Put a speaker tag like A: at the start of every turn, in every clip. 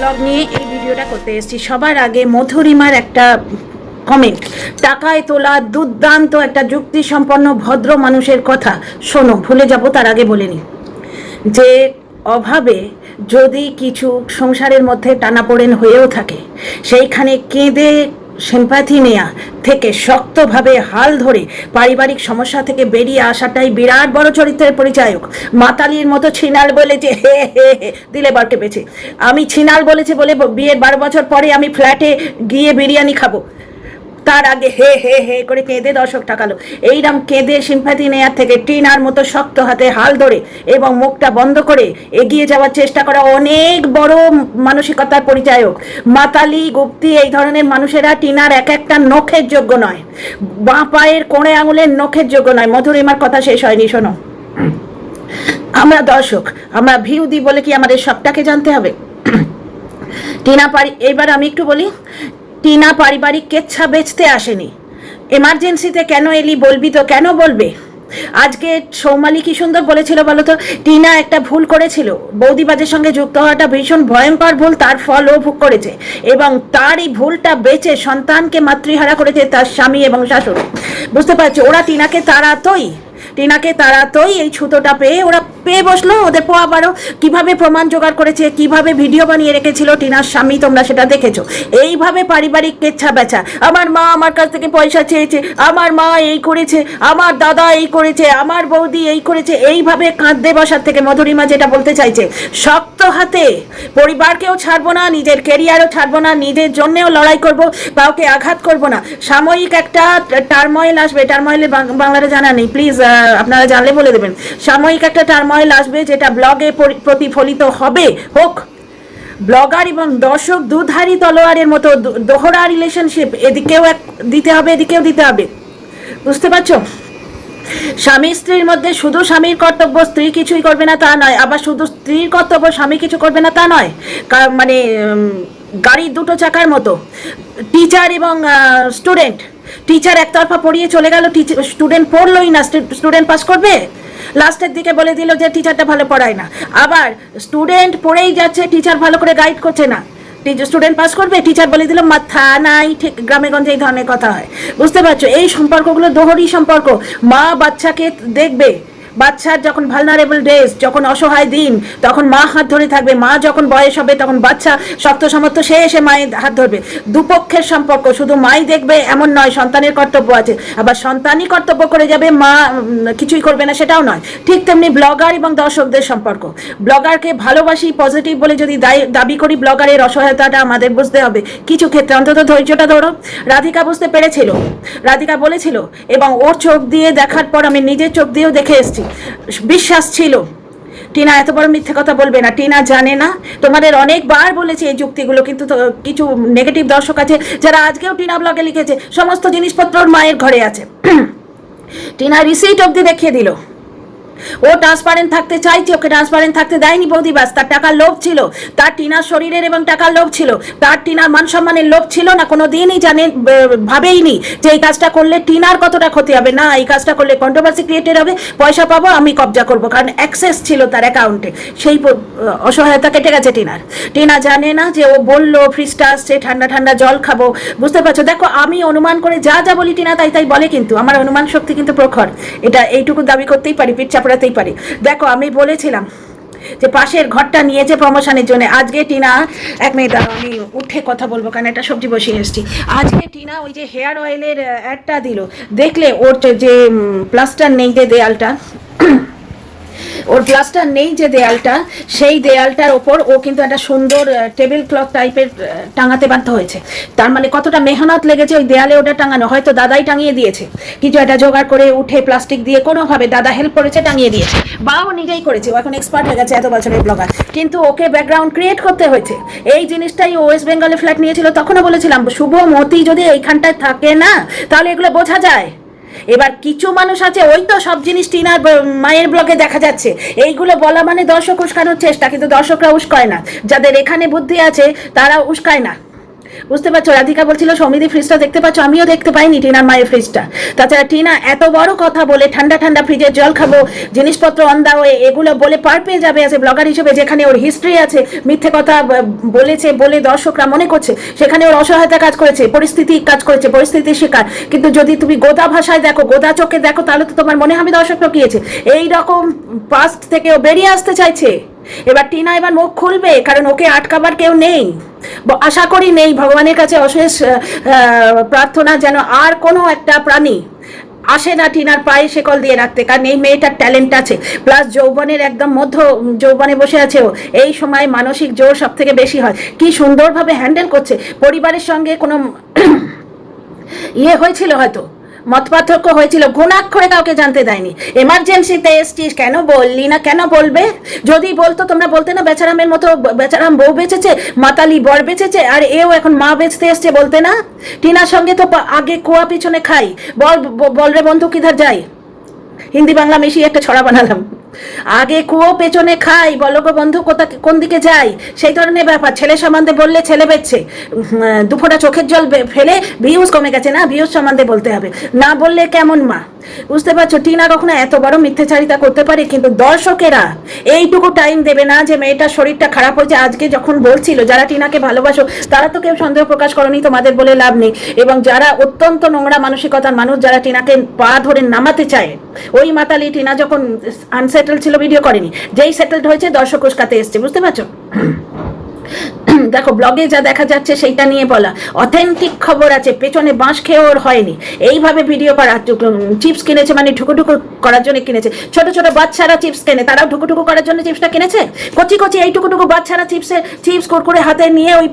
A: Blog নিয়ে এই ভিডিওটা করতে এসেছি। সবার আগে মধুরিমার একটা কমেন্ট, টাকায় তোলা দুর্দান্ত একটা যুক্তি সম্পন্ন ভদ্র মানুষের কথা শোনো, ভুলে যাব তার আগে বলে নি যে অভাবে যদি কিছু সংসারের মধ্যে টানাপোড়েন হয়েও থাকে, সেইখানে কেঁদে সিম্প্যাথি নেয়া থেকে শক্তভাবে হাল ধরে পারিবারিক সমস্যা থেকে বেরিয়ে আসাটাই বিরাট বড় চরিত্রের পরিচায়ক। মাতালির মতো ছিনাল বলেছে হে হে হে দিলে বার কেঁপেছে। আমি ছিনাল বলেছে বলে বিয়ের 12 বছর পরে আমি ফ্ল্যাটে গিয়ে বিরিয়ানি খাবো, তার আগে হে হে হে করে কেঁদে দর্শক টাকালো। এইরকম কেঁদে সিম্প্যাথি নেয়ার থেকে টিনার মতো শক্ত হাতে হাল ধরে এবং মুখটা বন্ধ করে এগিয়ে যাওয়ার চেষ্টা করা অনেক বড় মানসিকতার পরিচায়ক। মাতালি, গুপ্তি এই ধরনের মানুষেরা টিনার এক একটা নখের যোগ্য নয়, বাঁ পায়ের কোণে আঙুলের নখের যোগ্য নয়। মধুরিমার কথা শেষ হয়নি, শোনো। আমরা দর্শক, আমরা ভিউ দিই বলে কি আমাদের সবটাকে জানতে হবে? টিনা এইবার আমি একটু বলি, টিনা পারিবারিক কেচ্ছা বেচতে আসেনি। এমার্জেন্সিতে কেন এলি বলবি তো? কেন বলবে? আজকে সৌমালি কি সুন্দর বলেছিল বলতো, টিনা একটা ভুল করেছিল, বৌদিবাজের সঙ্গে যুক্ত হওয়াটা ভীষণ ভয়ঙ্কর ভুল, তার ফল ও ভোগ করেছে এবং তার এই ভুলটা বেঁচে সন্তানকে মাতৃহারা করেছে তার স্বামী এবং শাশুড়। বুঝতে পারছো? ওরা টিনাকে তাড়াতই এই ছুতোটা পেয়ে ওরা পেয়ে বসলো। ওদের পোয়া বারো কিভাবে প্রমাণ জোগাড় করেছে, কিভাবে ভিডিও বানিয়ে রেখেছিল টিনার স্বামী, তোমরা সেটা দেখেছো। এইভাবে পারিবারিক কেচ্ছা বেচা, আমার মা আমার কাছ থেকে পয়সা চেয়েছে, আমার মা এই করেছে, আমার দাদা এই করেছে, আমার বৌদি এই করেছে, এইভাবে কাঁদতে বসার থেকে মধুরিমা যেটা বলতে চাইছে, শক্ত হাতে পরিবারকেও ছাড়বো না, নিজের কেরিয়ারও ছাড়বো না, নিজের জন্যেও লড়াই করব, কাউকে আঘাত করব না। সাময়িক একটা টার্ময়েল আসবে, টার্ময়েলের বাংলাটা জানা নেই, প্লিজ আপনারা জানলে বলে দেবেন। সাময়িক একটা টার্ময়েল আসবে যেটা ব্লগে প্রতিফলিত হবে, হোক। ব্লগার এবং দর্শক দুধারী তলোয়ারের মতো দোহরা রিলেশনশিপ, এদিকেও দিতে হবে, এদিকেও দিতে হবে। বুঝতে পারছো? স্বামী স্ত্রীর মধ্যে শুধু স্বামীর কর্তব্য, স্ত্রী কিছুই করবে না তা নয়, আবার শুধু স্ত্রীর কর্তব্য স্বামী কিছু করবে না তা নয়। মানে গাড়ির দুটো চাকার মতো। টিচার এবং স্টুডেন্ট, টিচার একতরফা পড়িয়ে চলে গেল, স্টুডেন্ট পড়লোই না, স্টুডেন্ট পাস করবে? লাস্টের দিকে বলে দিল যে টিচারটা ভালো পড়ায় না। আবার স্টুডেন্ট পড়েই যাচ্ছে, টিচার ভালো করে গাইড করছে না, স্টুডেন্ট পাস করবে? টিচার বলে দিল মাথা নাই। ঠিক গ্রামে গঞ্জে এই ধরনের কথা হয়। বুঝতে পারছো? এই সম্পর্কগুলো দোহরি সম্পর্ক। মা বাচ্চাকে দেখবে, বাচ্চার যখন ভালনারেবল ডেজ, যখন অসহায় দিন, তখন মা হাত ধরে থাকবে। মা যখন বয়স হবে তখন বাচ্চা শক্ত সামর্থ্য, সে এসে মায়ের হাত ধরবে। দুপক্ষের সম্পর্ক, শুধু মাই দেখবে এমন নয়, সন্তানের কর্তব্য আছে। আবার সন্তানই কর্তব্য করে যাবে, মা কিছুই করবে না সেটাও নয়। ঠিক তেমনি ব্লগার এবং দর্শকদের সম্পর্ক। ব্লগারকে ভালোবাসি, পজিটিভ বলে যদি দাবি করি, ব্লগারের অসহায়তাটা আমাদের বুঝতে হবে। কিছু ক্ষেত্রে অন্তত ধৈর্যটা ধরো। রাধিকা বুঝতে পেরেছিল, রাধিকা বলেছিল, এবং ওর চোখ দিয়ে দেখার পর আমি নিজের চোখ দিয়েও দেখে এসেছি, বিশ্বাস ছিল টিনা এত বড় মিথ্যে কথা বলবে না। টিনা জানে না, তোমাদের অনেকবার বলেছি এই যুক্তিগুলো, কিন্তু কিছু নেগেটিভ দর্শক আছে যারা আজকেও টিনা ব্লগে লিখেছে সমস্ত জিনিসপত্র ওর মায়ের ঘরে আছে। টিনা রিসিট অব্দি দেখিয়ে দিল। ও ট্রান্সপারেন্ট থাকতে চাইছে, ওকে ট্রান্সপারেন্ট থাকতে দেয়নি বৌদিবাস। তার টাকার লোভ ছিল, তার টিনার শরীরের এবং টাকার লোভ ছিল, তার টিনার মান সম্মানের লোভ ছিল না। কোনো দিনই ভাবেইনি যে এই কাজটা করলে টিনার কতটা ক্ষতি হবে। না, এই কাজটা করলে কন্ট্রোভার্সি ক্রিয়েটেড হবে, পয়সা পাবো, আমি কবজা করবো, কারণ অ্যাক্সেস ছিল তার অ্যাকাউন্টে। সেই অসহায়তা কেটে গেছে টিনার। টিনা জানে না যে ও বললো ফ্রিজটা আসছে, ঠান্ডা ঠান্ডা জল খাবো। বুঝতে পারছো? দেখো, আমি অনুমান করে যা যা বলি টিনা তাই বলে, কিন্তু আমার অনুমান শক্তি কিন্তু প্রখর, এটা এইটুকু দাবি করতেই পারি, পিঠ চাপড়াতেই পারি। দেখো, আমি বলেছিলাম যে পাশের ঘরটা নিয়েছে প্রমোশনের জন্য। আজকে টিনা, এক মিনিট আমি উঠে কথা বলবো কারণ একটা সবজি বসিয়ে এসেছি। আজকে টিনা ওই যে হেয়ার অয়েলের অ্যাডটা দিল, দেখলে ওর যে প্লাস্টার নেই যে দেয়ালটা, ওর প্লাস্টার নেই যে দেয়ালটা, সেই দেয়ালটার ওপর ও কিন্তু একটা সুন্দর টেবিল ক্লথ টাইপের টাঙাতে বাধ্য হয়েছে। তার মানে কতটা মেহনত লেগেছে ওই দেয়ালে ওটা টাঙানো। হয়তো দাদাই টাঙিয়ে দিয়েছে, কিছু একটা জোগাড় করে উঠে প্লাস্টিক দিয়ে কোনোভাবে দাদা হেল্প করেছে, টাঙিয়ে দিয়েছে, বা ও নিজেই করেছে। ও এখন এক্সপার্ট হয়ে গেছে, এত বছরের ব্লগার, কিন্তু ওকে ব্যাকগ্রাউন্ড ক্রিয়েট করতে হয়েছে। এই জিনিসটাই ও ওয়েস্ট বেঙ্গলে ফ্ল্যাট নিয়েছিল, তখনও বলেছিলাম শুভমতি যদি এইখানটায় থাকে না তাহলে এগুলো বোঝা যায়। এবার কিছু মানুষ আছে, ওই তো সব জিনিস টিনার মায়ের ব্লগে দেখা যাচ্ছে, এইগুলো বলা মানে দর্শক উস্কানোর চেষ্টা, কিন্তু দর্শকরা উস্কায় না। যাদের এখানে বুদ্ধি আছে তারা উস্কায় না। বুঝতে পারছো? রাধিকা বলছিল সমিতি ফ্রিজটা দেখতে পাচ্ছ, আমিও দেখতে পাইনি টিনার মায়ের ফ্রিজটা। তাছাড়া টিনা এত বড় কথা বলে ঠান্ডা ঠান্ডা ফ্রিজের জল খাবো, জিনিসপত্র অন দা ওয়ে, এগুলো বলে পার পেয়ে যাবে অ্যাজ এ ব্লগার হিসেবে, যেখানে ওর হিস্ট্রি আছে, মিথ্যে কথা বলেছে বলে দর্শকরা মনে করছে সেখানে ওর অসহায়তা কাজ করেছে, পরিস্থিতি কাজ করেছে, পরিস্থিতির শিকার। কিন্তু যদি তুমি গোদা ভাষায় দেখো, গোদা চোখে দেখো, তাহলে তো তোমার মনে হবে দর্শক ঠকিয়েছে। এইরকম পাস্ট থেকে ও বেরিয়ে আসতে চাইছে। এবার টিনা এবার মুখ খুলবে, কারণ ওকে আটকাবার কেউ নেই, আশা করি নেই। ভগবানের কাছে অশেষ প্রার্থনা যেন আর কোনো একটা প্রাণী আসে না টিনার পায়ে শেকল দিয়ে রাখতে, কারণ এই মেয়েটার ট্যালেন্ট আছে, প্লাস যৌবনের একদম মধ্য যৌবনে বসে আছে ও। এই সময় মানসিক জোর সব থেকে বেশি হয়। কি সুন্দরভাবে হ্যান্ডেল করছে। পরিবারের সঙ্গে কোনো হয়েছিল, হয়তো মত পার্থক্য হয়েছিল, ঘুণাক্ষরে কাউকে জানতে দেয়নি। এমার্জেন্সিতে এসছিস, কেন বললি না? কেন বলবে? যদি বলতো তোমরা বলতে না বেচারামের মতো, বেচারাম বউ বেঁচেছে, মাতালি বর বেঁচেছে, আর এও এখন মা বেচতে এসছে, বলতে না? টিনার সঙ্গে তো আগে কুয়া পিছনে খাই, বল রে বন্ধু কিধার যাই, হিন্দি বাংলা মিশিয়ে একটা ছড়া বানালাম। আগে কুয়ো পেছনে খাই, বলো গো বন্ধু কোন দিকে যাই, সেই ধরনের ব্যাপার। ছেলে সম্বন্ধে বললে ছেলে বেচছে, দুফোটা চোখের জল ফেলে ভিউজ কমে গেছে না, ভিউজ সম্বন্ধে বলতে হবে, না বললে কেমন মা? বুঝতে পারছো? টিনা কখনো এত বড় মিথ্যাচারিতা করতে পারে, কিন্তু দর্শকেরা এইটুকু টাইম দেবে না যে মেয়েটার শরীরটা খারাপ হয়েছে। আজকে যখন বলছিল, যারা টিনাকে ভালোবাসো তারা তো কেউ সন্দেহ প্রকাশ করনি, তোমাদের বলে লাভ নেই। এবং যারা অত্যন্ত নোংরা মানসিকতার মানুষ, যারা টিনাকে পা ধরে নামাতে চায়, ওই মাতালি টিনা যখন আনসেটেল ছিল ভিডিও করেনি, যেই সেটেলড হয়েছে দর্শক উস্কাতে এসছে। বুঝতে পারছো? দেখো ব্লগে যা দেখা যাচ্ছে সেইটা নিয়ে বলা, অথেন্টিক খবর আছে, পেছনে বাঁশ খেয়ে ওর হয়নি। এইভাবে ভিডিও করা, চিপস কিনেছে মানে ঠুকুঠুকু করার জন্য কিনেছে। ছোট ছোট বাচ্চারা চিপস কেনে, তারাও ঠুকুঠুকু করার জন্য চিপসটা কিনেছে। কচি কচি এই টুকুটুকু বাচ্চারা চিপস কুরকুরে হাতে নিয়ে ওই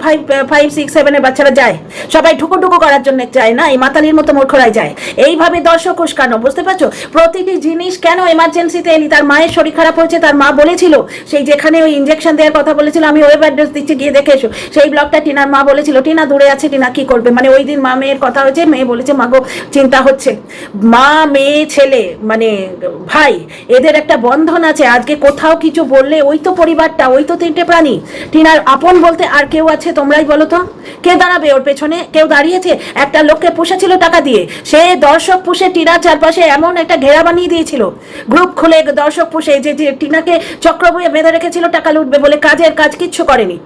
A: 5, 6, 7 বাচ্চারা যায়, সবাই ঠুকুটুকু করার জন্য যায় না, এই মাতালির মতো মূর্খরাই যায়। এইভাবে দর্শক উস্কানো। বুঝতে পারছো? প্রতিটি জিনিস কেন এমার্জেন্সিতে এলি? তার মায়ের শরীর খারাপ হয়েছে, তার মা বলেছিল, সেই যেখানে ওই ইঞ্জেকশন দেওয়ার কথা বলেছিল, আমি ওয়েব অ্যাড্রেস দিচ্ছি, গিয়ে দেখে এসো। সেই ব্লগটা টিনার মা বলেছিল, টিনা দূরে আছে, টিনা কি করবে? মানে ওই দিন মা মেয়ের কথা হয়েছে, মেয়ে বলেছে মাগো চিন্তা হচ্ছে। মা মেয়ে ছেলে মানে ভাই, এদের একটা বন্ধন আছে। আজকে কোথাও কিছু বললে ওই তো পরিবারটা, ওই তো 3টে প্রাণী। টিনার আপন বলতে আর কেউ আছে? তোমরাই বলো তো, কে দাঁড়াবে ওর পেছনে? কেউ দাঁড়িয়েছে? একটা লোককে পুষেছিল টাকা দিয়ে, সে দর্শক পুষে টিনার চারপাশে এমন একটা ঘেরা বানিয়ে দিয়েছিল, গ্রুপ খুলে দর্শক পুষে, যে টিনাকে চক্র বইয়ে বেঁধে রেখেছিল টাকা লুটবে বলে, কাজের কাজ কিচ্ছু করেনি।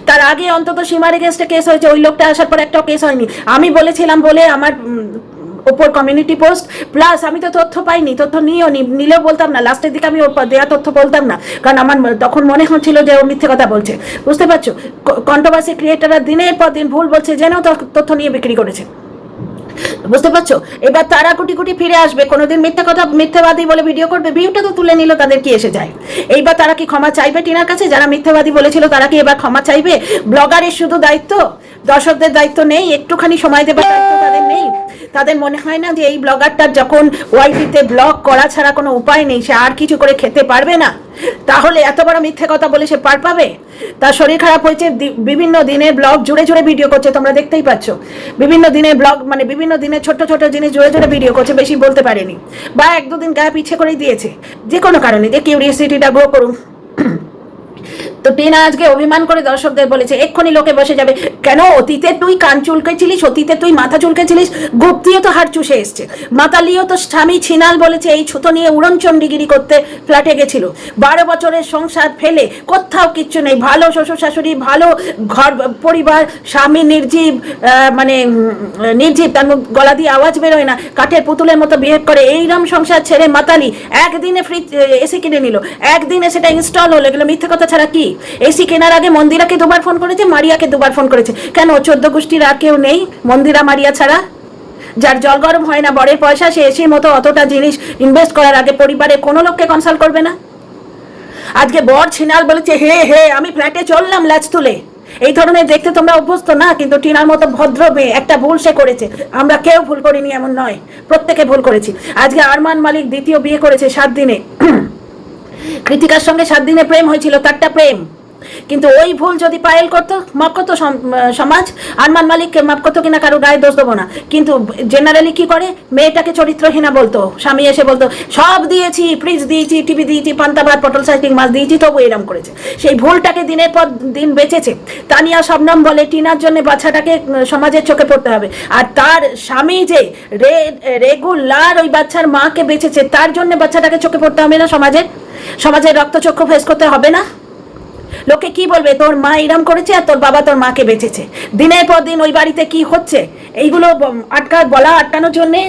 A: তার আগে অন্তত সীমার এগেন্স্টে কেস হয়েছে, ওই লোকটা আসার পর একটাও কেস হয়নি। আমি বলেছিলাম বলে আমার ওপর কমিউনিটি পোস্ট, প্লাস আমি তো তথ্য পাইনি, তথ্য নিলেও বলতাম না, লাস্টের দিকে আমি ওর দেওয়া তথ্য বলতাম না, কারণ আমার তখন মনে হচ্ছিল যে ও মিথ্যে কথা বলছে। বুঝতে পারছো? কন্ট্রোভার্সি ক্রিয়েটাররা দিনের পর দিন ভুল বলছে, জেনেও তথ্য নিয়ে বিক্রি করেছে। বুঝতে পারছো? এবার তারা কোটি কোটি ফিরে আসবে, কোনোদিন মিথ্যা কথা মিথ্যাবাদী বলে ভিডিও করবে, ভিউটা তো তুলে নিল, তাদের কি এসে যায়? এইবার তারা কি ক্ষমা চাইবে টিনার কাছে? যারা মিথ্যাবাদী বলেছিল তারা কি এবার ক্ষমা চাইবে? ব্লগারের শুধু দায়িত্ব, দর্শকদের দায়িত্ব নেই? একটুখানি সময় দেবার দায়িত্ব তাদের নেই? তাদের মনে হয় না যে এই ব্লগারটার যখন ওয়াইটিতে ব্লগ করা ছাড়া কোনো উপায় নেই, সে আর কিছু করে খেতে পারবে না, তাহলে এত বড় মিথ্যে কথা বলে সে পার পাবে? তার শরীর খারাপ হয়েছে, বিভিন্ন দিনের ব্লগ জুড়ে জুড়ে ভিডিও করছে, তোমরা দেখতেই পাচ্ছ। বিভিন্ন দিনের ব্লগ মানে বিভিন্ন দিনের ছোট ছোট জিনিস জুড়ে জুড়ে ভিডিও করছে, বেশি বলতে পারেনি, বা 1-2 দিন গ্যাপ ইচ্ছে করেই দিয়েছে, যে কোনো কারণে, যে কিউরিয়াসিটিটা গ্রো করুন। তো টিনা আজকে অভিমান করে দর্শকদের বলেছে, এক্ষুনি লোকে বসে যাবে, কেন অতীতে তুই কান চুলকেছিলিস, অতীতে তুই মাথা চুলকেছিলিস, গুপ্তিও তো হাড় চুষে এসছে, মাতালিও তো স্বামী ছিনাল বলেছে এই ছুতো নিয়ে উড়নচণ্ডীগিরি করতে ফ্ল্যাটে গেছিল, 12 বছরের সংসার ফেলে কোথাও কিচ্ছু নেই, ভালো শ্বশুর শাশুড়ি, ভালো ঘর পরিবার, স্বামী নির্জীব, মানে নির্জীব, তার মুখ গলা দিয়ে আওয়াজ বেরোয় না, কাঠের পুতুলের মতো বিহেভ করে, এইরকম সংসার ছেড়ে মাতালি একদিনে ফ্রিজ এসি কিনে নিল, একদিনে সেটা ইনস্টল হলো। এগুলো মিথ্যে কথা ছাড়া কি? এসি কেনার আগে মন্দিরাকে 2বার ফোন করেছে, মারিয়াকে 2বার ফোন করেছে, কেন? 14 গোষ্ঠীর আর কেউ নেই মন্দিরা মারিয়া ছাড়া? যার জল গরম হয় না বরের পয়সা, সে এসির মতো অতটা জিনিস ইনভেস্ট করার আগে পরিবারে কোনো লোককে কনসাল্ট করবে না? আজকে বর ছিনাল বলেছে, হে আমি ফ্ল্যাটে চললাম ল্যাচ তুলে। এই ধরনের দেখতে তোমরা অভ্যস্ত না, কিন্তু টিনার মতো ভদ্র মেয়ে, একটা ভুল সে করেছে, আমরা কেউ ভুল করিনি এমন নয়, প্রত্যেকে ভুল করেছি। আজকে আরমান মালিক দ্বিতীয় বিয়ে করেছে 7 দিনে, কৃতিকার সঙ্গে 7 দিনে প্রেম হয়েছিল, তারটা প্রেম, কিন্তু ওই ভুল যদি পায়েল করতো, মাফ করতো সমাজ, আরমান মালিককে মাফ করতো কিনা কারো গায়ে দোষ দেবো না, কিন্তু জেনারেলি কি করে, মেয়েটাকে চরিত্রহীনা বলতো, স্বামী এসে বলতো সব দিয়েছি, ফ্রিজ দিয়েছি, টিভি দিয়েছি, পান্তা ভাত, পটল সাইটিং মাছ দিয়েছি, তবু এরম করেছে। সেই ভুলটাকে দিনের পর দিন বেঁচেছে। তানিয়া শবনম বলে টিনার জন্য বাচ্চাটাকে সমাজের চোখে পড়তে হবে, আর তার স্বামী যে রেগুলার ওই বাচ্চার মাকে বেঁচেছে, তার জন্য বাচ্চাটাকে চোখে পড়তে হবে না সমাজের রক্তচক্ষু ফেস করতে হবে না? লোকে কি বলবে, তোর মা এরম করেছে আর তোর বাবা তোর মাকে বেঁচেছে। দিনের পর দিন ওই বাড়িতে কি হচ্ছে, এইগুলো আটকানোর জন্যে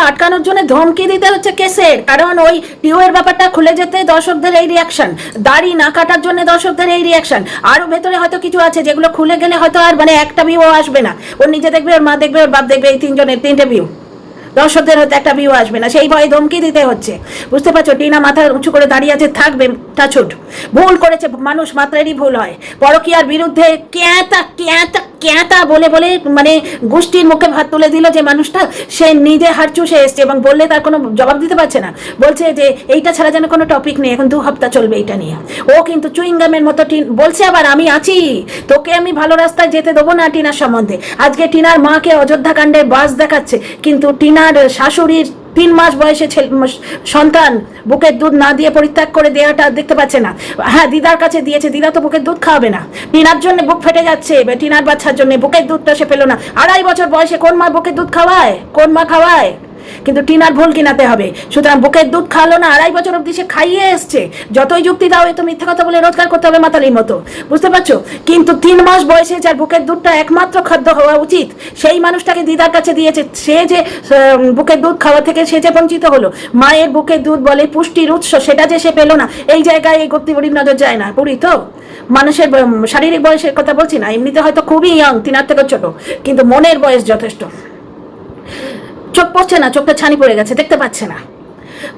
A: আটকানোর জন্য ধমকি দিতে হচ্ছে কেসের। কারণ ওই টিউয়ের ব্যাপারটা খুলে যেতে দর্শকদের এই রিয়াকশন, দাড়ি না কাটার জন্য দর্শকদের এই রিয়াকশন, আরো ভেতরে হয়তো কিছু আছে যেগুলো খুলে গেলে হয়তো আর মানে একটা ভিউ আসবে না, ওর নিজে দেখবে, ওর মা দেখবে, ওর বাপ দেখবে, এই তিনটে ভিউ, দর্শকদের হয়তো একটা ভিউ আসবে না, সেই ভয়ে ধমকি দিতে হচ্ছে। বুঝতে পারছো? টিনা মাথা উঁচু করে দাঁড়িয়ে আছে, থাকবে টাছুট। ভুল করেছে মানুষ, মাত্রারই ভুল হয়। পরকীয়ার বিরুদ্ধে ক্যাঁতা বলে মানে গোষ্ঠীর মুখে ভাত তুলে দিল যে মানুষটা, সে নিজে হার চুষে এসছে এবং বললে তার কোনো জবাব দিতে পারছে না। বলছে যে এইটা ছাড়া যেন কোনো টপিক নেই, এখন 2 সপ্তাহ চলবে এইটা নিয়ে। ও কিন্তু চুইংগামের মতো বলছে আবার, আমি আছি, তোকে আমি ভালো রাস্তায় যেতে দেবো না টিনার সম্বন্ধে। আজকে টিনার মাকে অযোধ্যা কাণ্ডের বাস দেখাচ্ছে, কিন্তু টিনার শাশুড়ির 3 মাস বয়সে সন্তান বুকের দুধ না দিয়ে পরিত্যাগ করে দেওয়াটা দেখতে পাচ্ছে না। হ্যাঁ, দিদার কাছে দিয়েছে, দিদা তো বুকের দুধ খাওয়াবে না। টিনার জন্য বুক ফেটে যাচ্ছে, টিনার বাচ্চার জন্য বুকের দুধটা সে পেলো না। 2.5 বছর বয়সে কোন মা বুকের দুধ খাওয়ায়? কোন মা খাওয়ায়? কিন্তু টিনার ভুল কিনাতে হবে। সুতরাং বুকের দুধ খাওয়ালো না, 2.5 বছর অব্দি সে খাইয়ে এসছে। যতই যুক্তি দাও, এ তো মিথ্যা কথা বলে রোজগার করতে হবে মাতালির মতো, বুঝতে পারছো? কিন্তু 3 মাস বয়সে যার বুকের দুধটা একমাত্র খাদ্য হওয়া উচিত, সেই মানুষটাকে দিদার কাছে দিয়েছে। সে যে বুকের দুধ খাওয়া থেকে সে যে বঞ্চিত হলো, মায়ের বুকের দুধ বলে পুষ্টির উৎস, সেটা যে সে পেলো না, এই জায়গায় এই গপ্তি বুড়ির নজর যায় না। বুড়ি তো মানুষের শারীরিক বয়সের কথা বলছি না, এমনিতে হয়তো খুবই ইয়ং, টিনার থেকে ছোট, কিন্তু মনের বয়স যথেষ্ট। চোখ পড়ছে না, চোখটা ছানি পড়ে গেছে, দেখতে পাচ্ছে না।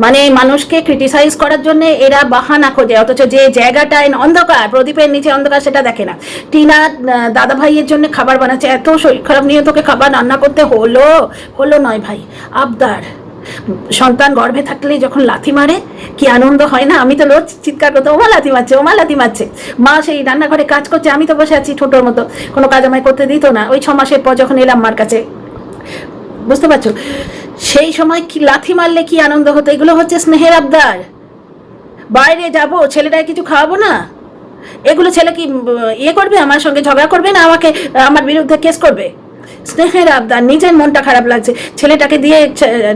A: মানে মানুষকে ক্রিটিসাইজ করার জন্য এরা বাহানা খোঁজে, অথচ যে জায়গাটায় অন্ধকার, প্রদীপের নিচে অন্ধকার, সেটা দেখে না। টিনা দাদা ভাইয়ের জন্য খাবার বানাচ্ছে, এত শরীর খারাপ নিয়ে তোকে খাবার রান্না করতে হলো নয় ভাই, আবদার। সন্তান গর্ভে থাকলে যখন লাথি মারে কি আনন্দ হয় না? আমি তো রোজ চিৎকার করতে, ওমা লাথি মারছে। মা সেই রান্নাঘরে কাজ করছে, আমি তো বসে আছি ছোটোর মতো, কোনো কাজ আমায় করতে দিত না। ওই 6 মাসের পর যখন এলাম মার কাছে, বুঝতে পারছো, সেই সময় কি লাথি মারলে কি আনন্দ হতো। এগুলো হচ্ছে স্নেহের আবদার। বাইরে যাব, ছেলেটাকে কিছু খাওয়াবো না, এগুলো ছেলে কি করবে? আমার সঙ্গে ঝগড়া করবে না আমাকে, আমার বিরুদ্ধে কেস করবে? স্নেহের আবদার। নিজের মনটা খারাপ লাগছে, ছেলেটাকে দিয়ে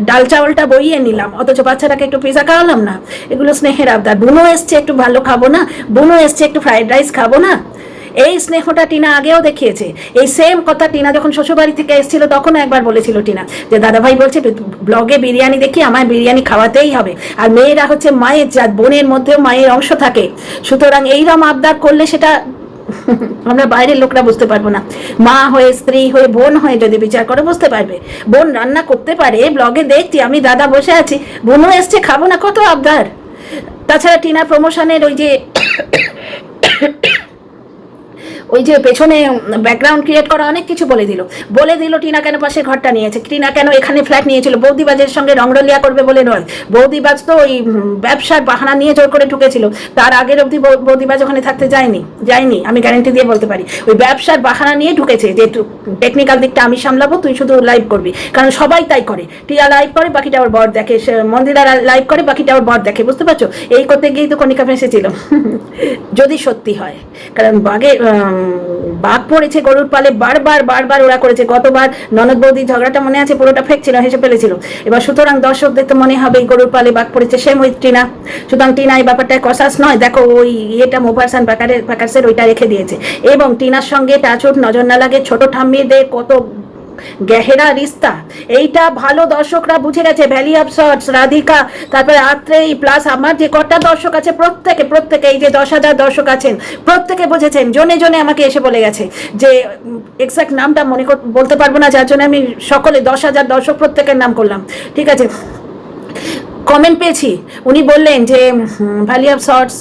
A: ডাল চাওয়ালটা বইয়ে নিলাম, অথচ বাচ্চাটাকে একটু পিজা খাওয়ালাম না। এগুলো স্নেহের আবদার। বুনো এসছে, একটু ভালো খাবো না? বুনো এসছে, একটু ফ্রাইড রাইস খাবো না? এই স্নেহটা টিনা আগেও দেখিয়েছে। এই সেম কথা টিনা যখন শ্বশুরবাড়ি থেকে এসেছিল তখনও একবার বলেছিল টিনা, যে দাদাভাই বলছে ব্লগে বিরিয়ানি দেখি, আমায় বিরিয়ানি খাওয়াতেই হবে। আর মেয়েরা হচ্ছে মায়ের জাত, বোনের মধ্যেও মায়ের অংশ থাকে। সুতরাং এইরকম আবদার করলে সেটা আমরা বাইরের লোকরা বুঝতে পারবো না। মা হয়ে, স্ত্রী হয়ে, বোন হয়ে যদি বিচার করে বুঝতে পারবে। বোন রান্না করতে পারে, ব্লগে দেখছি আমি, দাদা বসে আছি, বোনও এসছে, খাবো না, কত আবদার। তাছাড়া টিনা প্রমোশনের ওই যে পেছনে ব্যাকগ্রাউন্ড ক্রিয়েট করা অনেক কিছু বলে দিল টিনা কেন পাশে ঘরটা নিয়েছে, টিনা কেন এখানে ফ্ল্যাট নিয়েছিল, বৌদিবাজের সঙ্গে রংরলিয়া করবে বলে নয়। বৌদিবাজ তো ওই ব্যবসার বাহানা নিয়ে জোর করে ঢুকেছিল, তার আগের অবধি বৌদিবাজ ওখানে থাকতে যায়নি, আমি গ্যারান্টি দিয়ে বলতে পারি। ওই ব্যবসার বাহানা নিয়ে ঢুকেছে যে টেকনিক্যাল দিকটা আমি সামলাবো, তুই শুধু লাইভ করবি। কারণ সবাই তাই করে, টিয়া লাইভ করে, বাকিটা ওর বর দেখে, মন্দিরা লাইভ করে, বাকিটা ওর বর দেখে, বুঝতে পারছো? এই করতে গিয়েই তো কণিকা ফেঁসেছিল, যদি সত্যি হয়। কারণ বাঘ পড়েছে গরুর পালে, বারবার ওরা করেছে। গতবার ননদ বৌদি ঝগড়াটা মনে আছে, পুরোটা ফেক ছিল, হেসে ফেলেছিল। এবার সুতরাং দর্শকদের তো মনে হবে গরুর পালে বাঘ পড়েছে, সেম ওই টিনা। সুতরাং টিনা এই ব্যাপারটায় কসাস নয়। দেখো ওই মোভারসান প্যাকার্সের ওইটা রেখে দিয়েছে। এবং টিনার সঙ্গে টাচুট, নজর না লাগে, ছোট ঠাম্মিদের কত গেহেরা রিস্তা, এইটা ভালো দর্শকরা বুঝে গেছে। ভ্যালি অফ শর্টস, রাধিকা, তারপরে আত্রেই, প্লাস আমার যে কটা দর্শক আছে প্রত্যেকে এই যে 10,000 দর্শক আছেন, প্রত্যেকে বুঝেছেন। জনে আমাকে এসে বলে গেছে, যে এক্সাক্ট নামটা বলতে পারবো না, যার জন্য আমি সকলে 10,000 দর্শক প্রত্যেকের নাম করলাম, ঠিক আছে। কমেন্ট পেয়েছি, উনি বললেন যে ভ্যালি অফ শর্টস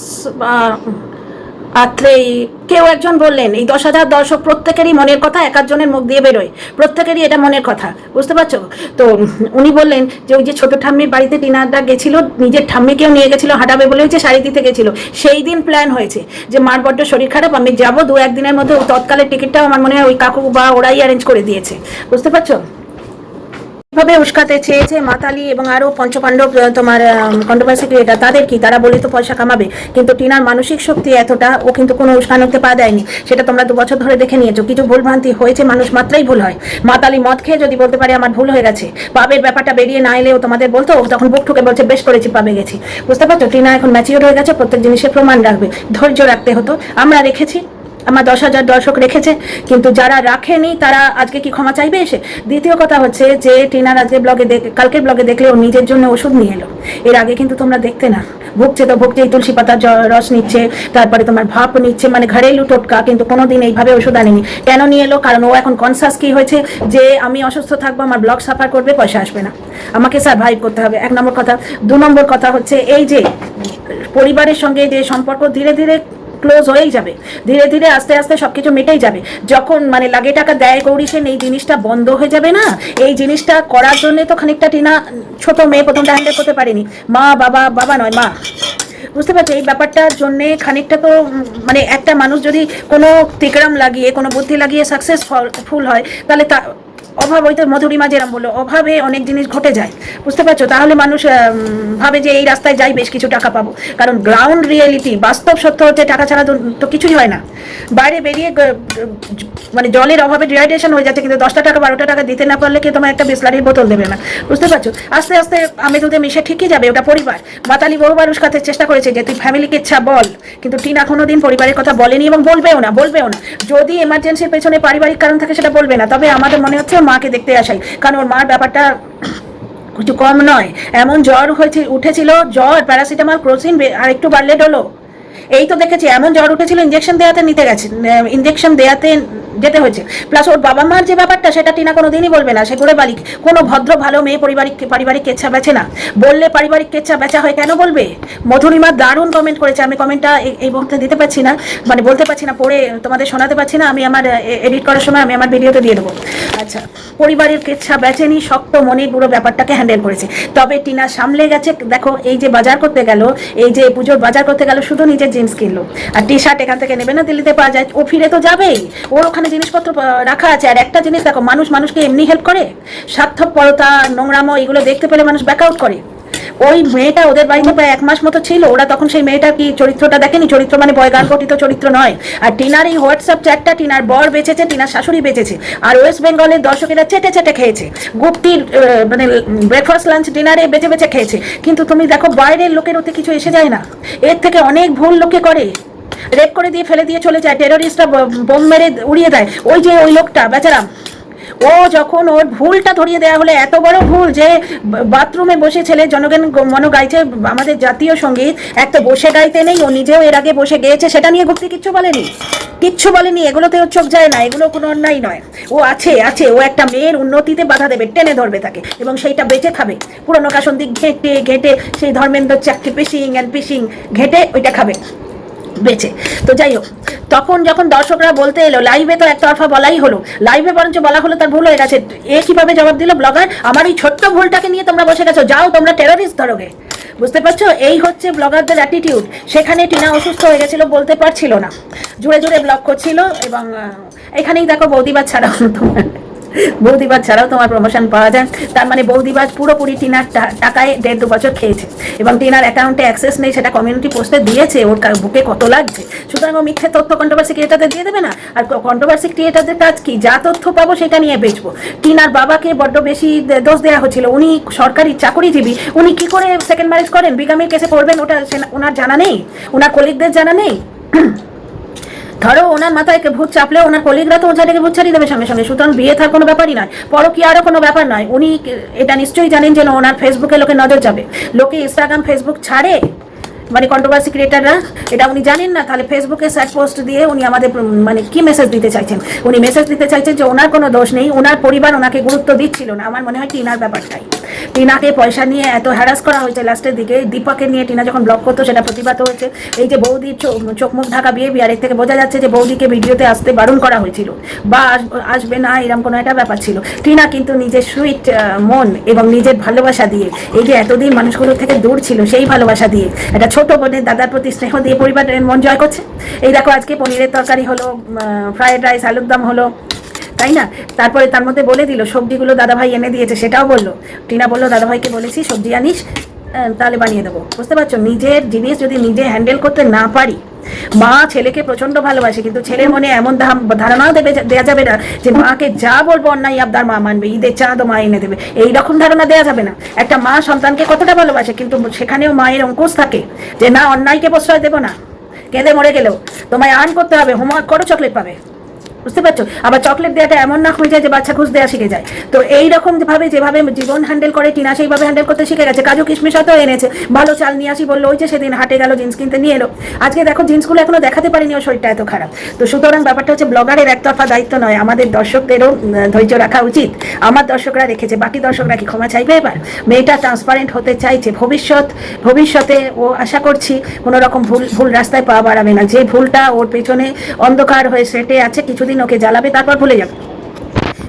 A: আত্রেই কেউ একজন বললেন এই 10,000 দর্শক প্রত্যেকেরই মনের কথা, এক একজনের মুখ দিয়ে বেরোয়, প্রত্যেকেরই এটা মনের কথা, বুঝতে পারছো তো। উনি বললেন যে ওই যে ছোট ঠাম্মির বাড়িতে টিনাদা গেছিল, নিজের ঠাম্মিকেও নিয়ে গেছিল, হাঁটাবে বলে হচ্ছে শাড়ি দিতে গেছিল, সেই দিন প্ল্যান হয়েছে যে মার বড্ড শরীর খারাপ, আমি যাবো 2-1 দিনের মধ্যে, তৎকালের টিকিটটাও আমার মনে হয় ওই কাকু বা ওরাই অ্যারেঞ্জ করে দিয়েছে, বুঝতে পারছো। ভাবে উস্কাতে চেয়েছে মাতালি এবং আরো পঞ্চপাণ্ডব, তোমার কন্ট্রোভার্সি ক্রিয়েটার, তাদের কি, তারা বলে তো পয়সা কামাবে, কিন্তু টিনার মানসিক শক্তি এতটা, ও কিন্তু কোনো উস্কানোতে পা দেয়নি, সেটা তোমরা 2 বছর ধরে দেখে নিয়েছো। কিছু ভুলভ্রান্তি হয়েছে, মানুষ মাত্রাই ভুল হয়। মাতালি মদ খেয়ে যদি বলতে পারে আমার ভুল হয়ে গেছে, পাবের ব্যাপারটা বেরিয়ে না এলেও তোমাদের বলতো, তখন বুক ঠুকে বলছে বেশ করেছি, পাবে গেছি, বুঝতে পারছো। টিনা এখন ম্যাচিওর হয়ে গেছে, প্রত্যেক জিনিসের প্রমাণ রাখবে, ধৈর্য রাখতে হতো, আমরা রেখেছি, আমার 10,000 দর্শক রেখেছে, কিন্তু যারা রাখেনি তারা আজকে কি ক্ষমা চাইবে এসে? দ্বিতীয় কথা হচ্ছে যে টিনার আজকে কালকের ব্লগে দেখলে ও নিজের জন্য ওষুধ নিয়ে এলো, এর আগে কিন্তু তোমরা দেখতে না, ভুগছে তো ভুগছেই, তুলসী পাতার রস নিচ্ছে, তারপরে তোমার ভাপ নিচ্ছে, মানে ঘরেলু টোটকা, কিন্তু কোনোদিন এইভাবে ওষুধ আনেনি। কেন নিয়ে এলো? কারণ ও এখন কনসাস কি হয়েছে যে আমি অসুস্থ থাকবো, আমার ব্লগ সাফার করবে, পয়সা আসবে না, আমাকে সার্ভাইভ করতে হবে, 1 নম্বর কথা। 2 নম্বর কথা হচ্ছে এই যে পরিবারের সঙ্গে যে সম্পর্ক ধীরে ধীরে ক্লোজ হয়েই যাবে, ধীরে ধীরে আস্তে আস্তে সবকিছু মেটেই যাবে, যখন মানে লাগে টাকা দেয় গৌরী সেন, এই জিনিসটা বন্ধ হয়ে যাবে না। এই জিনিসটা করার জন্য তো খানিকটা টিনা, ছোট মেয়ে, প্রথমটা হ্যান্ডেল করতে পারেনি, মা বাবা নয় মা, বুঝতে পারছো। এই ব্যাপারটার জন্যে খানিকটা তো মানে একটা মানুষ যদি কোনো তিকড়াম লাগিয়ে, কোনো বুদ্ধি লাগিয়ে সাকসেসফুল হয়, তাহলে তা অভাব, ওই তো মধুরিমা যেরকম বললো, অভাবে অনেক জিনিস ঘটে যায়, বুঝতে পারছো। তাহলে মানুষ ভাবে যে এই রাস্তায় যাই, বেশ কিছু টাকা পাবো, কারণ গ্রাউন্ড রিয়েলিটি, বাস্তব সত্য হচ্ছে টাকা ছাড়া তো কিছুই হয় না। বাইরে বেরিয়ে মানে জলের অভাবে ডিহাইড্রেশন হয়ে যাচ্ছে, কিন্তু 10টা টাকা 12টা টাকা দিতে না পারলে কি তোমার একটা বিসলারির বোতল দেবে না, বুঝতে পারছো। আস্তে আস্তে আমি দুধে মিশে ঠিকই যাবে, ওটা পরিবার। মাতালি বহুবার উস্কাতে চেষ্টা করেছে যে তুই ফ্যামিলিকে ইচ্ছা বল, কিন্তু টিনা কোনোদিন পরিবারের কথা বলেনি এবং বলবেও না। যদি এমার্জেন্সির পেছনে পারিবারিক কারণ থাকে সেটা বলবে না, তবে আমাদের মনে হচ্ছে মাকে দেখতে আসাই, কারণ ওর মার ব্যাপারটা কিছু কম নয়। এমন জ্বর উঠেছিল, জ্বর প্যারাসিটামল ক্রোসিন আর একটু বাড়লে ডলো, এই তো দেখেছি, এমন জ্বর উঠেছিল ইঞ্জেকশন দেয়াতে যেতে হয়েছে। প্লাস ওর বাবা মার যে ব্যাপারটা, সেটা টিনা কোনোদিনই বলবে না, সে করে বালিক, কোনো ভদ্র ভালো মেয়ে পারিবারিক কেচ্ছা বেচে না, বললে পারিবারিক কেচ্ছা বেচা হয়, কেন বলবে? মধুরিমা দারুণ কমেন্ট করেছে, আমি কমেন্টটা এই মুহূর্তে দিতে পারছি না, মানে বলতে পারছি না, পড়ে তোমাদের শোনাতে পারছি না, আমি আমার এডিট করার সময় আমি আমার ভিডিওতে দিয়ে দেবো। আচ্ছা, পরিবারের কেচ্ছা বেচেনি, শক্ত মনে পুরো ব্যাপারটাকে হ্যান্ডেল করেছে, তবে টিনা সামলে গেছে। দেখো, এই যে বাজার করতে গেল, এই যে পুজোর বাজার করতে গেল, শুধু নিজের জিন্স কিনলো আর টি শার্ট এখান থেকে নেবে না, দিল্লিতে পাওয়া যায়, ও ফিরে তো যাবেই, ওর ওখানে জিনিসপত্র রাখা আছে। আর একটা জিনিস দেখো, মানুষকে এমনি হেল্প করে, স্বার্থপরতা, নোংরামো এগুলো দেখতে পেলে মানুষ ব্যাকআউট করে। ওই মেয়েটা ওদের বাড়িতে প্রায় 1 মাস মতো ছিল, ওরা তখন সেই মেয়েটার কি চরিত্রটা দেখেনি, চরিত্র মানে বয়গান গঠিত চরিত্র নয়। আর টিনার এই হোয়াটসঅ্যাপ চ্যাটটা টিনার বর বেঁচেছে, টিনার শাশুড়ি বেঁচেছে, আর ওয়েস্ট বেঙ্গলের দর্শকেরা চেটে খেয়েছে, গুপ্তির মানে ব্রেকফাস্ট লাঞ্চ ডিনারে বেঁচে খেয়েছে। কিন্তু তুমি দেখো, বাইরের লোকের ওতে কিছু এসে যায় না, এর থেকে অনেক ভুল লোকে করে, রেপ করে দিয়ে ফেলে দিয়ে চলে যায়, টেরোরিস্টরা বোম মেরে উড়িয়ে দেয়। ওই যে ওই লোকটা বেচারা, ও যখন ওর ভুলটা ধরিয়ে দেওয়া হলো, এত বড় ভুল যে বাথরুমে বসে ছেলে জনগণ মন গাইছে আমাদের জাতীয় সঙ্গীত, একটা বসে গাইতে নেই, ও নিজেও এর আগে বসে গেয়েছে, সেটা নিয়ে গুপ্তি কিচ্ছু বলেনি, এগুলোতে ওর চোখ যায় না, এগুলো কোনো অন্যায় নয়। ও আছে, ও একটা মেয়ের উন্নতিতে বাধা দেবে, টেনে ধরবে তাকে, এবং সেইটা বেঁচে খাবে, পুরনো কাসন দিক ঘেটে সেই ধর্মেন্দ্র চাকরি পিসিং ঘেটে ওইটা খাবে বেঁচে। তো যাই হোক, তখন যখন দর্শকরা বলতে এলো, লাইভে তো একতরফা বলাই হলো, লাইভে বরঞ্চ বলা হলো তার ভুল হয়ে গেছে, এ কিভাবে জবাব দিল ব্লগার, আমার এই ছোট্ট ভুলটাকে নিয়ে তোমরা বসে গেছো, যাও তোমরা টেরোরিস্ট ধরোগে, বুঝতে পারছো। এই হচ্ছে ব্লগারদের অ্যাটিটিউড। সেখানে টিনা অসুস্থ হয়ে গেছিল, বলতে পারছিল না, জুড়ে ব্লগ করছিল, এবং এখানেই দেখো বৌদিবাদ ছাড়াও তোমার প্রমোশন পাওয়া যায়, তার মানে বৌদিবাজ পুরোপুরি টিনার টাকায় 1.5-2 বছর খেয়েছে, এবং টিনার অ্যাকাউন্টে অ্যাক্সেস নেই, সেটা কমিউনিটি পোস্টে দিয়েছে, ওর বুকে কত লাগছে। সুতরাং ও মিথ্যে তথ্য কন্ট্রোভার্সি ক্রিয়েটারদের দিয়ে দেবে না, আর কন্ট্রোভার্সি ক্রিয়েটারদের কাজ কি, যা তথ্য পাবো সেটা নিয়ে বেচবো। টিনার বাবাকে বড্ড বেশি দোষ দেওয়া হচ্ছিল, উনি সরকারি চাকরিজীবী, উনি কি করে সেকেন্ড ম্যারেজ করেন, বিগামির কেসে পড়বেন, ওটা ওনার জানা নেই, ওনার কলিগদের জানা নেই। ধরো ওনার মাথায় ভূত চাপলে ওনার কলিগরা তো ওঝাটাকে ভূত ছাড়িয়ে দেবে সঙ্গে সঙ্গে, সুতরাং বিয়ে থার কোনো ব্যাপারই নয়, পরকীয়ারও কোনো ব্যাপার নয়। উনি এটা নিশ্চয়ই জানেন যে ওনার ফেসবুকে লোকে নজর যাবে, লোকে ইনস্টাগ্রাম ফেসবুক ছাড়ে, মানে কন্ট্রোভার্সি ক্রিয়েটাররা এটা উনি জানেন না, তাহলে ফেসবুকে স্যাড পোস্ট দিয়ে উনি আমাদের মানে কি মেসেজ দিতে চাইছেন? উনি মেসেজ দিতে চাইছেন যে ওনার কোনো দোষ নেই, ওনার পরিবার ওনাকে গুরুত্ব দিচ্ছিল না। আমার মনে হয় টিনার ব্যাপারটাই, টিনাকে পয়সা নিয়ে এত হ্যারাস করা হয়েছে লাস্টের দিকে। দীপকে নিয়ে টিনা যখন ব্লগ করতো সেটা প্রতিবাদ হয়েছে। এই যে বৌদির চোখ মুখ ঢাকা বিহেভিয়ার, এর থেকে বোঝা যাচ্ছে যে বৌদিকে ভিডিওতে আসতে বারণ করা হয়েছিল বা আসবে না এরকম কোনো একটা ব্যাপার ছিল। টিনা কিন্তু নিজের সুইট মন এবং নিজের ভালোবাসা দিয়ে, এই যে এতদিন মানুষগুলোর থেকে দূর ছিল সেই ভালোবাসা দিয়ে, একটা ছোট বোনের দাদার প্রতি স্নেহ দিয়ে পরিবারের মন জয় করছে। এই দেখো আজকে পনিরের তরকারি হলো, ফ্রায়েড রাইস, আলুর দম হলো, তাই না? তারপরে তার মধ্যে বলে দিল সবজিগুলো দাদাভাই এনে দিয়েছে, সেটাও বললো। টিনা বললো দাদাভাইকে বলেছি সবজি আনিস, তাহলে বানিয়ে দেবো। বুঝতে পারছো, নিজের জিনিস যদি নিজে হ্যান্ডেল করতে না পারি। মা ছেলেকে প্রচন্ড ভালোবাসে, কিন্তু ছেলের মনে এমন ধারণাও দেওয়া যাবে না যে মাকে যা বলবো অন্যায় আবদার মা মানবে, ঈদের চাঁদও মা এনে দেবে, এইরকম ধারণা দেওয়া যাবে না। একটা মা সন্তানকে কতটা ভালোবাসে, কিন্তু সেখানেও মায়ের অঙ্কুশ থাকে যে না, অন্যায়কে প্রশ্রয় দেবো না, কেঁদে মরে গেলেও তোমায় আর্ন করতে হবে, হোমওয়ার্ক করো, চকলেট পাবে। বুঝতে পারছো? আবার চকলেট দেওয়াটা এমন না হয়ে যায় যে বাচ্চা খুঁজ দেওয়া শিখে যায়। তো এইরকম ভাবে যেভাবে জীবন হ্যান্ডেল করে টিনা, সেইভাবে হ্যান্ডেল করতে শিখে গেছে। কাজু কিশমিশ হয়তো এনেছে, ভালো চাল নিয়ে আসি বললো, ওই যে সেদিন হাটে গেল জিন্স কিনতে নিয়ে এলো। আজকে দেখো জিন্সগুলো এখনো দেখাতে পারিনি, ওর শরীরটা এত খারাপ। তো সুতরাং ব্যাপারটা হচ্ছে ব্লগারের একতরফা দায়িত্ব নয়, আমাদের দর্শকদেরও ধৈর্য রাখা উচিত। আমার দর্শকরা রেখেছে, বাকি দর্শকরা কি ক্ষমা চাইবে? এবার মেয়েটা ট্রান্সপারেন্ট হতে চাইছে, ভবিষ্যতে ও আশা করছি কোনো রকম ভুল রাস্তায় পা বাড়াবে না। যে ভুলটা ওর পেছনে অন্ধকার হয়ে সেটে আছে, কিছুদিন ওকে জ্বালাবে, তারপর ভুলে যাবে।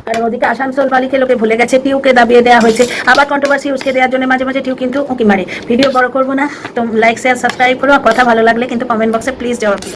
A: কারণ ওদিকে আসানসোল বালিকে লোকে ভুলে গেছে, টিউকে দাবিয়ে দেওয়া হয়েছে, আবার কন্ট্রোভার্সি উসকে দেওয়ার জন্য মাঝে মাঝে টিউ কিন্তু উঁকি মারে। ভিডিও বড় করবো না, তো লাইক শেয়ার সাবস্ক্রাইব করো। কথা ভালো লাগলে কিন্তু কমেন্ট বক্সে প্লিজ জবাব দিও।